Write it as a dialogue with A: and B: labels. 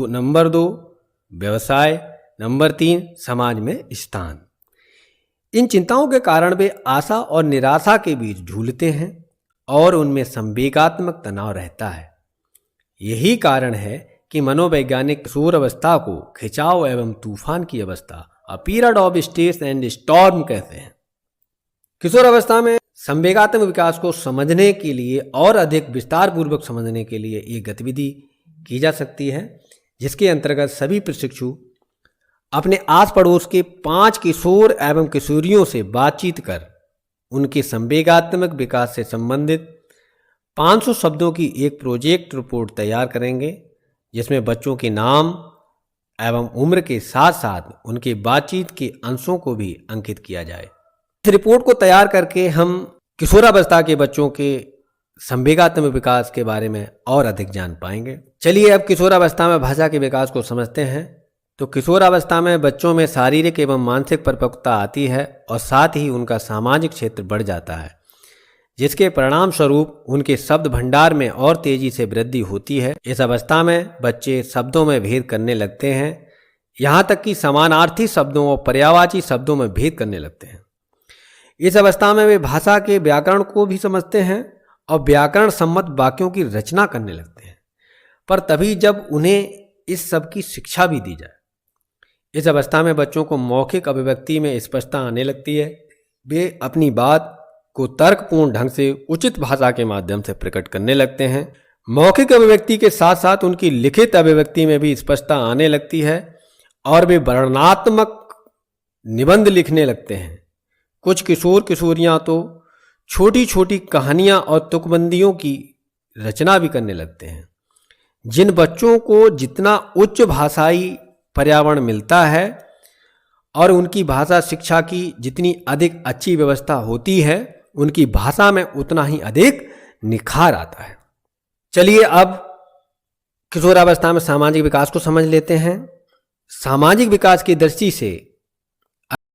A: Number 2 व्यवसाय, number 3 समाज में स्थान। इन चिंताओं के कारण वे आशा और निराशा के बीच झूलते हैं और उनमें संवेगात्मक तनाव रहता है। यही कारण है कि मनोवैज्ञानिक किशोर अवस्था को खिंचाव एवं तूफान की अवस्था, a period of stress and storm कहते हैं। किशोर अवस्था में संवेगात्मक विकास को समझने के लिए और अधिक विस्तार पूर्वक समझने के लिए ये गतिविधि की जा सकती है, जिसके अंतर्गत सभी प्रशिक्षु अपने आस पड़ोस के 5 किशोर एवं किशोरियों से बातचीत कर उनके संवेगात्मक विकास से संबंधित 500 शब्दों की एक प्रोजेक्ट रिपोर्ट तैयार करेंगे, जिसमें बच्चों के नाम एवं उम्र के साथ साथ उनके बातचीत के अंशों को भी अंकित किया जाए। इस रिपोर्ट को तैयार करके हम किशोरावस्था के बच्चों के संवेगात्मक विकास के बारे में और अधिक जान पाएंगे। चलिए अब किशोरावस्था में भाषा के विकास को समझते हैं। तो किशोरावस्था में बच्चों में शारीरिक एवं मानसिक परिपक्वता आती है और साथ ही उनका सामाजिक क्षेत्र बढ़ जाता है, जिसके परिणाम स्वरूप उनके शब्द भंडार में और तेजी से वृद्धि होती है। इस अवस्था में बच्चे शब्दों में भेद करने लगते हैं, यहाँ तक कि समानार्थी शब्दों और पर्यायवाची शब्दों में भेद करने लगते हैं। इस अवस्था में वे भाषा के व्याकरण को भी समझते हैं और व्याकरण सम्मत वाक्यों की रचना करने लगते हैं, पर तभी जब उन्हें इस सब की शिक्षा भी दी जाए। इस अवस्था में बच्चों को मौखिक अभिव्यक्ति में स्पष्टता आने लगती है। वे अपनी बात को तर्कपूर्ण ढंग से उचित भाषा के माध्यम से प्रकट करने लगते हैं। मौखिक अभिव्यक्ति के साथ साथ उनकी लिखित अभिव्यक्ति में भी स्पष्टता आने लगती है और वे वर्णनात्मक निबंध लिखने लगते हैं। कुछ किशोर किशोरियां तो छोटी छोटी कहानियां और तुकबंदियों की रचना भी करने लगते हैं। जिन बच्चों को जितना उच्च भाषाई पर्यावरण मिलता है और उनकी भाषा शिक्षा की जितनी अधिक अच्छी व्यवस्था होती है, उनकी भाषा में उतना ही अधिक निखार आता है। चलिए अब किशोरावस्था में सामाजिक विकास को समझ लेते हैं। सामाजिक विकास की दृष्टि से